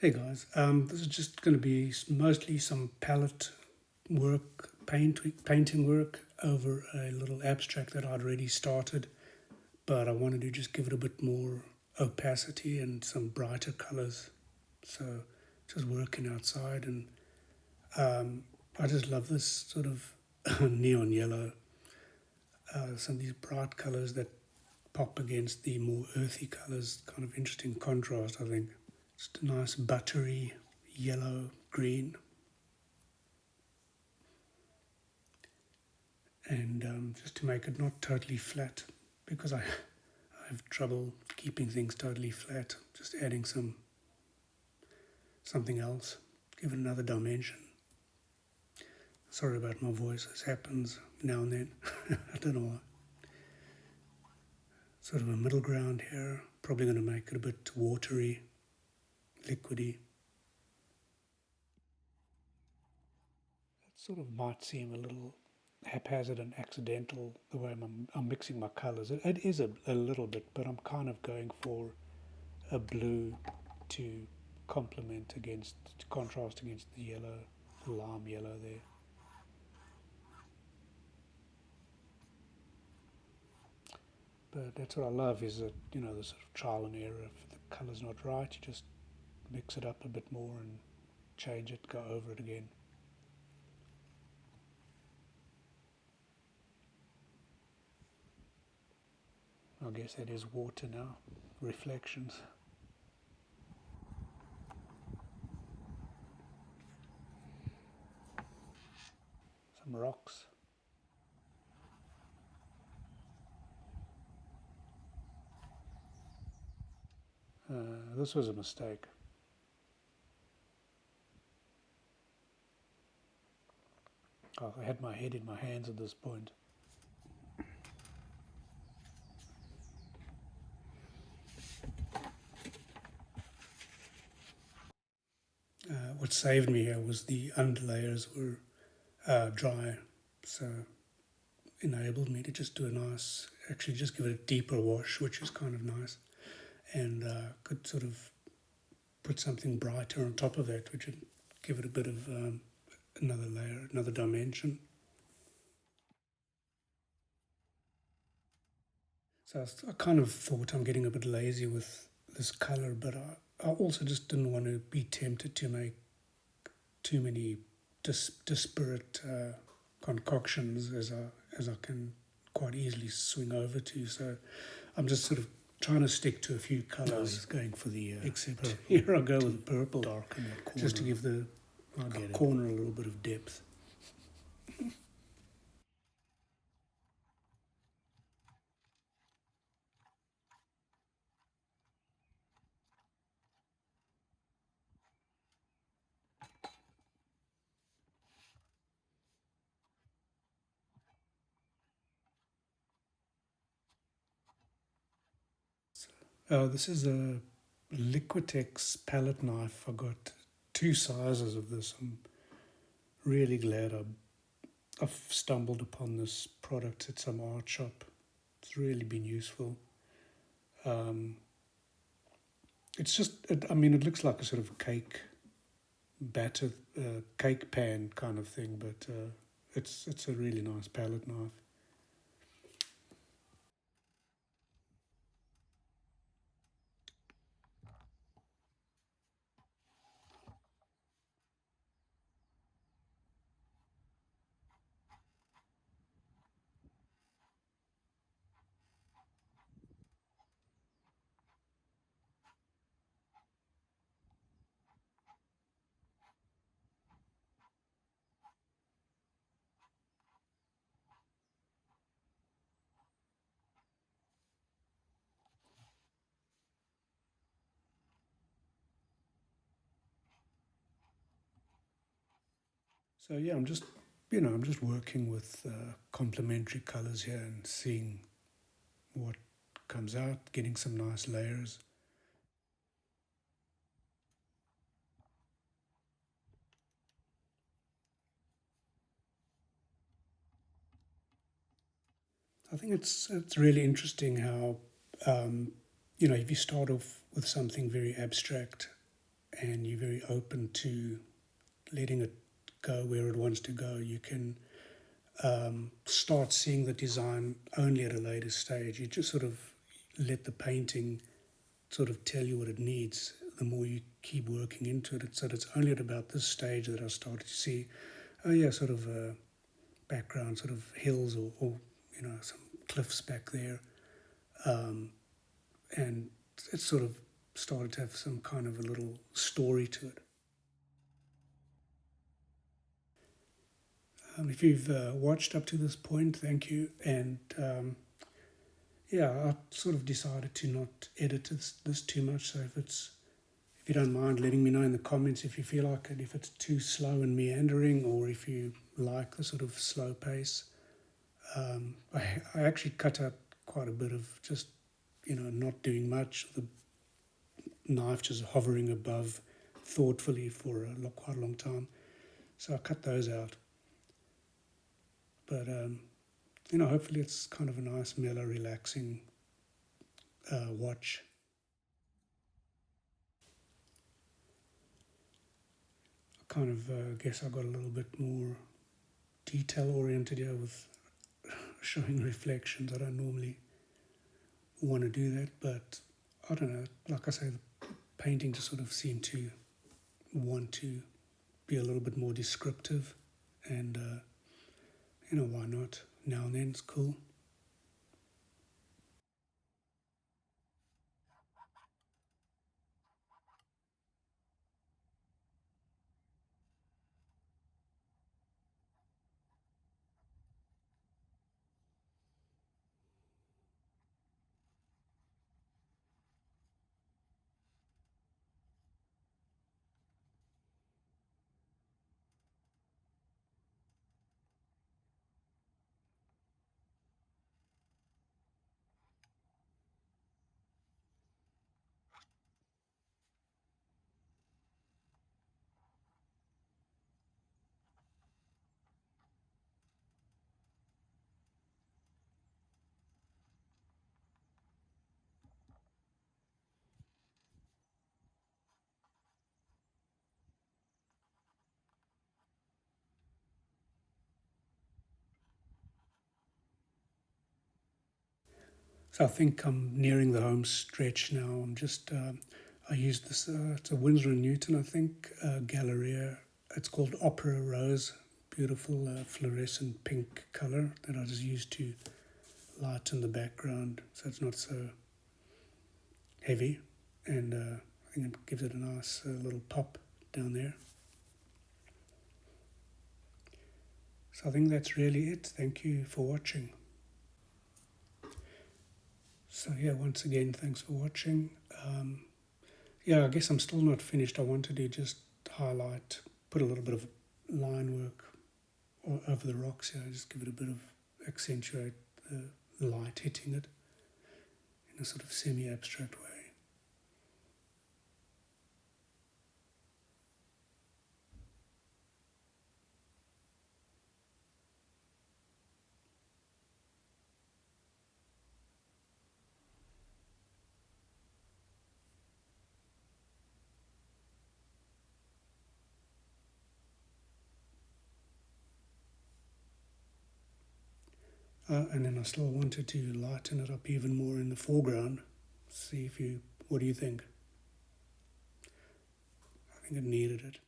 Hey guys, this is just going to be mostly some palette work, painting work over a little abstract that I'd already started, but I wanted to just give it a bit more opacity and some brighter colors. So just working outside, and I just love this sort of neon yellow, some of these bright colors that pop against the more earthy colors, kind of interesting contrast, I think. Just a nice buttery yellow green, and just to make it not totally flat, because I have trouble keeping things totally flat, just adding something else, give it another dimension. Sorry about my voice, this happens now and then. I don't know why. Sort of a middle ground here, probably going to make it a bit watery, liquidy. That sort of might seem a little haphazard and accidental the way I'm mixing my colors. It is a little bit, but I'm kind of going for a blue to to contrast against the yellow, the lime yellow there. But that's what I love, is that, the sort of trial and error. If the colour's not right, you just mix it up a bit more and change it, go over it again. I guess that is water now, reflections. Some rocks. This was a mistake. Oh, I had my head in my hands at this point. What saved me here was the underlayers were dry, so enabled me to just do actually just give it a deeper wash, which is kind of nice, and could sort of put something brighter on top of that, which would give it a bit of another layer, another dimension. So I kind of thought I'm getting a bit lazy with this color, but I also just didn't want to be tempted to make too many disparate concoctions as I can quite easily swing over to. So I'm just sort of trying to stick to a few colours. Going for the except purple. Here I go with purple, Darken that corner. just to give the corner a little bit of depth. This is a Liquitex palette knife. I got two sizes of this. I'm really glad I've stumbled upon this product at some art shop. It's really been useful. It's just, it looks like a sort of cake batter, cake pan kind of thing, but it's a really nice palette knife. So yeah, I'm just working with complementary colors here and seeing what comes out, getting some nice layers. I think it's really interesting how if you start off with something very abstract and you're very open to letting it go where it wants to go, you can start seeing the design only at a later stage. You just sort of let the painting sort of tell you what it needs. The more you keep working into it, so it's only at about this stage that I started to see, oh yeah, sort of a background, sort of hills or some cliffs back there, and it sort of started to have some kind of a little story to it. If you've watched up to this point, thank you. And yeah, I sort of decided to not edit this too much. So if you don't mind letting me know in the comments if you feel like it, if it's too slow and meandering, or if you like the sort of slow pace. I actually cut out quite a bit of just not doing much. The knife just hovering above thoughtfully for quite a long time. So I cut those out. But hopefully it's kind of a nice, mellow, relaxing watch. I kind of guess I got a little bit more detail oriented here with showing reflections. I don't normally want to do that, but I don't know. Like I say, the painting just sort of seemed to want to be a little bit more descriptive, and why not? Now and then it's cool. So I think I'm nearing the home stretch now. I used this, it's a Winsor & Newton, I think, Galleria. It's called Opera Rose. Beautiful fluorescent pink colour that I just used to lighten the background so it's not so heavy. And I think it gives it a nice little pop down there. So I think that's really it. Thank you for watching. So yeah, once again, thanks for watching. Yeah, I guess I'm still not finished. I wanted to just highlight, put a little bit of line work over the rocks here, just give it a bit of accentuate the light hitting it in a sort of semi-abstract way. And then I still wanted to lighten it up even more in the foreground. What do you think? I think it needed it.